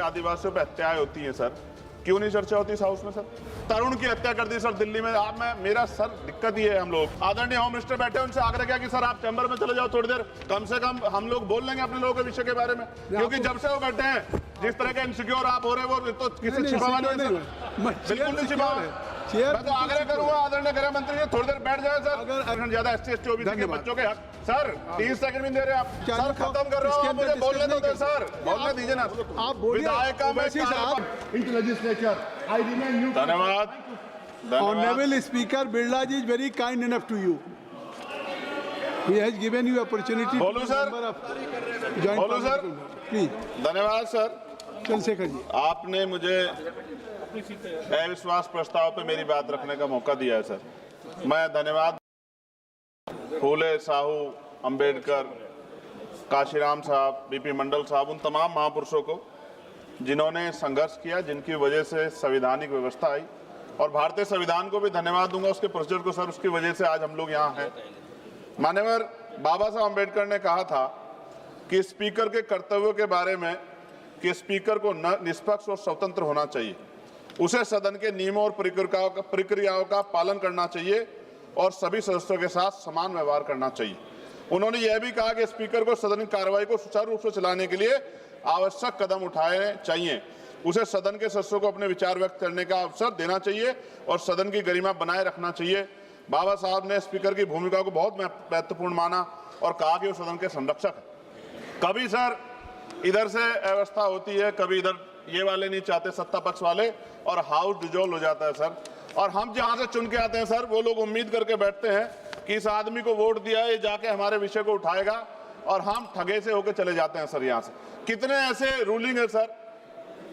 आदिवासियों पे हत्याएं होती हैं सर, क्यों नहीं चर्चा होती इस हाउस में सर? तरुण की हत्या कर दी सर दिल्ली में। आप मेरा सर दिक्कत ये है, हम लोग आदरणीय होम मिनिस्टर बैठे उनसे आग्रह किया कि सर आप चैम्बर में चले जाओ थोड़ी देर, कम से कम हम लोग बोल लेंगे अपने लोगों के विषय के बारे में, क्योंकि जब से वो बैठे हैं जिस तरह के इनसिक्योर आप हो रहे हैं वो तो किसी छिपावा नहीं है, बिल्कुल नहीं छिपावा। मैं तो आग्रह करूंगा आदरणीय गृह मंत्री जी थोड़ी देर बैठ जाए सर। अगर ज्यादा SC/ST OBC के बच्चों के हक सर 30 सेकंड भी दे रहे आप सर, खत्म कर रहा हूँ, आप मुझे बोलने दो सर, बोलने दीजिए ना आप। विधायक का मैं धन्यवाद। Honorable Speaker, Birla ji is very kind enough to you. He has given you opportunity. बोलो सर, बोलो सर, प्लीज। धन्यवाद सर। चंद्रशेखर जी, आपने मुझे अविश्वास प्रस्ताव पे मेरी बात रखने का मौका दिया है सर, मैं धन्यवाद फूले, साहू, अंबेडकर, काशीराम साहब, BP मंडल साहब, उन तमाम महापुरुषों को जिन्होंने संघर्ष किया, जिनकी वजह से संवैधानिक व्यवस्था आई, और भारतीय संविधान को भी धन्यवाद दूंगा उसके प्रोसीजर को सर, उसकी वजह से आज हम लोग यहाँ हैं। माननीय बाबा साहब अम्बेडकर ने कहा था कि स्पीकर के कर्तव्यों के बारे में कि स्पीकर को निष्पक्ष और स्वतंत्र होना चाहिए, उसे सदन के नियमों और प्रक्रियाओं का पालन करना चाहिए और सभी सदस्यों के साथ समान व्यवहार करना चाहिए। उन्होंने यह भी कहा कि स्पीकर को सदन की कार्रवाई को सुचारू रूप से चलाने के लिए आवश्यक कदम उठाने चाहिए, उसे सदन के सदस्यों को अपने विचार व्यक्त करने का अवसर देना चाहिए और सदन की गरिमा बनाए रखना चाहिए। बाबा साहब ने स्पीकर की भूमिका को बहुत महत्वपूर्ण माना और कहा कि वो सदन के संरक्षक है। कभी सर इधर से अव्यवस्था होती है, कभी इधर ये वाले नहीं चाहते सत्ता पक्ष वाले, और हाउस डिजोल्व हो जाता है सर। और हम जहां से चुन के आते हैं सर, वो लोग उम्मीद करके बैठते हैं कि इस आदमी को वोट दिया, ये जाके हमारे विषय को उठाएगा, और हम ठगे से होकर चले जाते हैं सर। यहाँ से कितने ऐसे रूलिंग है सर,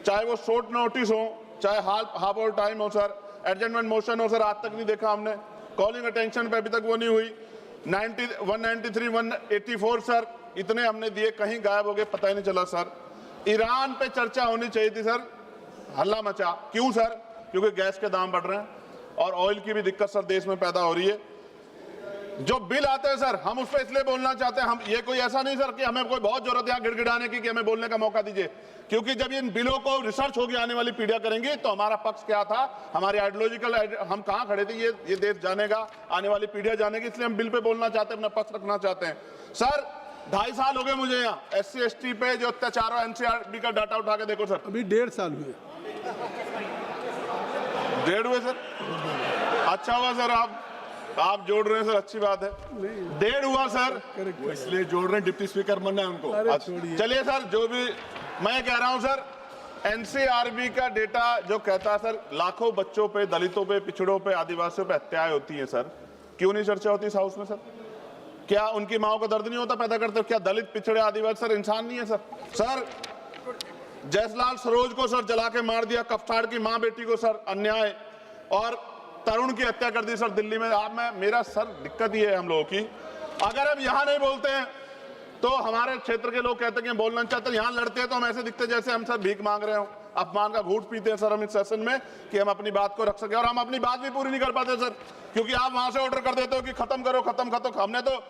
चाहे वो शॉर्ट नोटिस हो, चाहे हाफ और टाइम हो सर, एडजमेंट मोशन हो सर, आज तक नहीं देखा हमने। कॉलिंग अटेंशन पे अभी तक वो नहीं हुई। 193, 184 सर, इतने हमने दिए, कहीं गायब हो गए, पता ही नहीं चला सर। ईरान पे चर्चा होनी चाहिए थी सर, हल्ला मचा, क्यों सर? क्योंकि गैस के दाम बढ़ रहे हैं और ऑयल की भी दिक्कत सर देश में पैदा हो रही है। जो बिल आते हैं सर, हम उस पर इसलिए बोलना चाहते हैं, हम ये कोई ऐसा नहीं सर कि हमें कोई बहुत जरूरत है गिड़गिड़ाने की कि हमें बोलने का मौका दीजिए, क्योंकि जब इन बिलों को रिसर्च होगी आने वाली पीढ़ियां करेंगी तो हमारा पक्ष क्या था, हमारी आइडियोलॉजिकल हम कहां खड़े थे, ये देश जानेगा, आने वाली पीढ़ियां जानेगी, इसलिए हम बिल पे बोलना चाहते हैं, अपना पक्ष रखना चाहते हैं। सर 2.5 साल हो गए मुझे यहाँ SC/ST पे जो अत्याचार है, NCRB का डाटा उठा के देखो सर, अभी 1.5 साल हुए। 1.5 हुए सर, अच्छा हुआ सर आप जोड़ रहे हैं सर, अच्छी बात है। 1.5 हुआ सर, इसलिए जोड़ रहे हैं, डिप्टी स्पीकर बनना है उनको। चलिए सर, जो भी मैं कह रहा हूं सर, NCRB का डेटा जो कहता है सर, लाखों बच्चों पे, दलितों पे, पिछड़ों पे, आदिवासियों पे हत्याएं होती हैं सर, क्यों नहीं चर्चा होती इस हाउस में सर? क्या उनकी माओ का दर्द नहीं होता पैदा करते? क्या दलित, पिछड़े, आदिवासी सर इंसान नहीं है सर? सर जयसलाल सरोज को सर जला के मार दिया, कफ्ताड़ की माँ बेटी को सर अन्याय, और तरुण की हत्या कर दी सर दिल्ली में। मेरा सर दिक्कत ये है हम लोगों की, अगर हम यहाँ नहीं बोलते हैं तो हमारे क्षेत्र के लोग कहते हैं कि बोलना चाहते हैं, यहाँ लड़ते हैं तो हम ऐसे दिखते जैसे हम सर भीख मांग रहे हो, अपमान का घूंट पीते हैं सर हम इस सेशन में कि हम अपनी बात को रख सके, और हम अपनी बात भी पूरी नहीं कर पाते सर, क्योंकि आप वहां से ऑर्डर कर देते हो कि खत्म करो, खत्म खत्म। हमने तो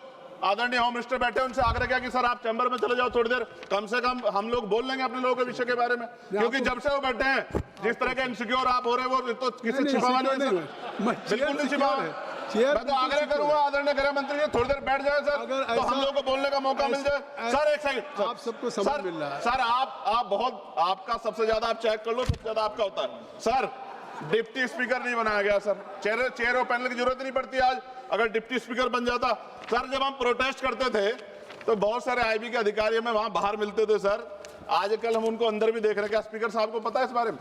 आदरणीय होम मिनिस्टर बैठे उनसे आग्रह किया कि सर आप चैम्बर में चले जाओ थोड़ी देर, कम से कम हम लोग बोल लेंगे अपने लोगों के विषय के बारे में, क्योंकि जब से वो बैठे हैं जिस तरह के इनसिक्योर आप हो रहे हैं वो तो किसी छिपावा नहीं है, बिल्कुल नहीं छिपावा। मैं तो आग्रह करूंगा आदरणीय गृह मंत्री जी थोड़ी देर बैठ जाए सर, तो हम लोग को बोलने का मौका मिल जाए। सर एक सेकंड, आप सबको समय मिल रहा है सर, आप बहुत, आपका सबसे ज्यादा आप चेक कर लो, सबसे ज्यादा आपका होता है सर। डिप्टी स्पीकर नहीं बनाया गया सर, चेयर और पैनल की जरूरत नहीं पड़ती आज, अगर डिप्टी स्पीकर बन जाता सर। जब हम प्रोटेस्ट करते थे तो बहुत सारे IB के अधिकारी हमें वहां बाहर मिलते थे सर, आजकल हम उनको अंदर भी देख रहे हैं। क्या स्पीकर साहब को पता है इस बारे में?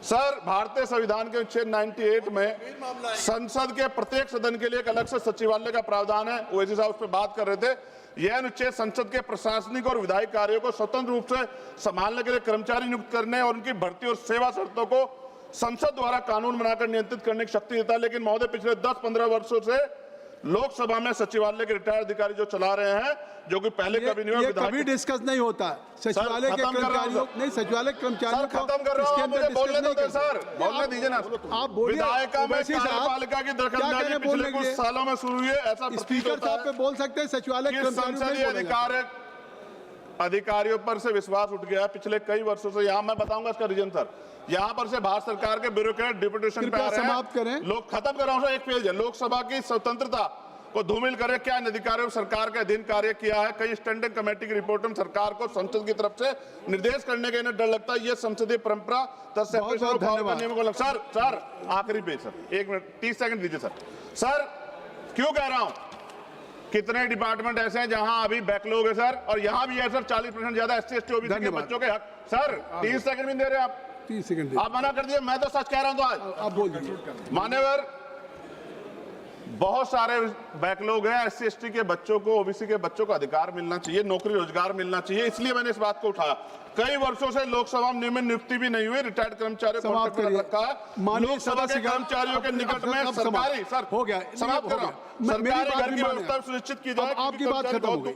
सर भारतीय संविधान के अनुच्छेद 98 में संसद के प्रत्येक सदन के लिए एक अलग से सचिवालय का प्रावधान है, ओवैसी साहब उस पर बात कर रहे थे। यह अनुच्छेद संसद के प्रशासनिक और विधायी कार्यों को स्वतंत्र रूप से संभालने के लिए कर्मचारी नियुक्त करने और उनकी भर्ती और सेवा शर्तों को संसद द्वारा कानून बनाकर नियंत्रित करने की शक्ति देता है। लेकिन महोदय पिछले 10-15 वर्षों से लोकसभा में सचिवालय के रिटायर्ड अधिकारी जो चला रहे हैं, जो कि पहले कभी नहीं हुआ, कभी डिस्कस नहीं होता सचिवालय के कर्मचारियों, नहीं सचिवालय कर्मचारियों को खत्म कर रहा हूं, मुझे बोलने दो सर, बोलने दीजिए ना आप। विधायक में कार्यपालिका की दखलंदाजी पिछले कुछ सालों में शुरू हुई है, ऐसा स्पीकर साहब पे बोल सकते हैं सचिवालय कर्मचारियों संसदीय अधिकार अधिकारियों पर से विश्वास उठ गया है पिछले कई वर्षों से। यहाँ मैं बताऊंगा इसका रीजन सर। यहाँ पर से भारत सरकार के ब्यूरोक्रेट डिप्यूटेशन पे कृपया आ रहे हैं। समाप्त करें। लोग खत्म कर रहा हूं सर, एक पेज है। लोकसभा की स्वतंत्रता को धूमिल करे क्या इन अधिकारियों सरकार के अधीन कार्य किया है? कई स्टैंडिंग कमेटी की रिपोर्ट में सरकार को संसद की तरफ से निर्देश करने का इन्हें डर लगता है। ये संसदीय परंपरा बहुत धन्यवाद। सर आखिरी पेज सर, 1 मिनट 30 सेकंड दीजिए सर। सर क्यों कह रहा हूं, कितने डिपार्टमेंट ऐसे हैं जहां अभी बैकलॉग है सर, और यहां भी है सर 40% ज्यादा SC ST OBC के बच्चों के हक। सर 30 सेकंड भी दे रहे आप, 30 सेकंड आप मना कर दिए। मैं तो सच कह रहा हूं। तो आज आप बोल दीजिए। मान्यवर बहुत सारे बैकलॉग हैं। SC ST के बच्चों को, OBC के बच्चों को अधिकार मिलना चाहिए, नौकरी रोजगार मिलना चाहिए, इसलिए मैंने इस बात को उठाया। कई वर्षों से लोकसभा में नियमित नियुक्ति भी नहीं हुई, रिटायर्ड कर्मचारियों को समाप्त करिए। रखा है। माननीय लोकसभा के सदस्य कर्मचारियों के निकट में सरकारी सर हो गया, समाप्त कर रहा हूं। सरकारी घर की व्यवस्था सुनिश्चित की जाए। आपकी बात खत्म हो गई,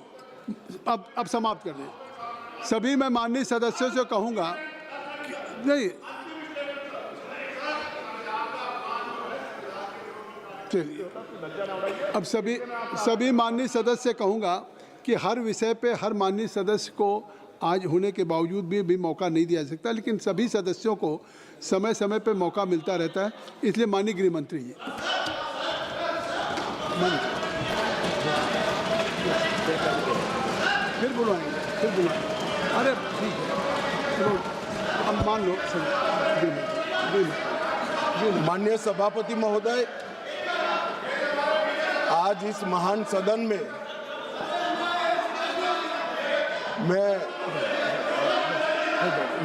अब समाप्त कर दें। सभी मैं माननीय सदस्यों से कहूंगा नहीं, चलिए अब सभी माननीय सदस्य कहूंगा कि हर विषय पे हर माननीय सदस्य को आज होने के बावजूद भी मौका नहीं दिया जा सकता, लेकिन सभी सदस्यों को समय समय पे मौका मिलता रहता है। इसलिए माननीय गृह मंत्री जी फिर बुलवाएंगे। अरे ठीक है, चलो अब मान लो माननीय सभापति महोदय, आज इस महान सदन में मैं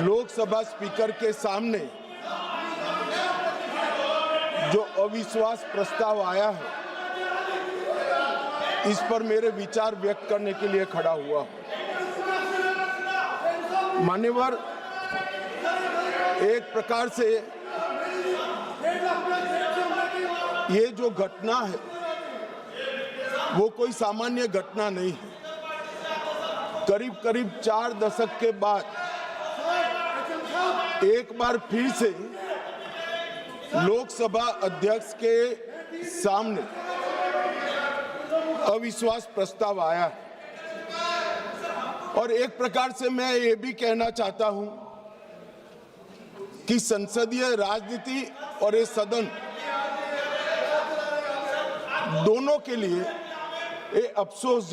लोकसभा स्पीकर के सामने जो अविश्वास प्रस्ताव आया है, इस पर मेरे विचार व्यक्त करने के लिए खड़ा हुआ हूं। मान्यवर, एक प्रकार से ये जो घटना है वो कोई सामान्य घटना नहीं है। करीब करीब 4 दशक के बाद एक बार फिर से लोकसभा अध्यक्ष के सामने अविश्वास प्रस्ताव आया है। और एक प्रकार से मैं ये भी कहना चाहता हूं कि संसदीय राजनीति और ये सदन दोनों के लिए ये अफसोस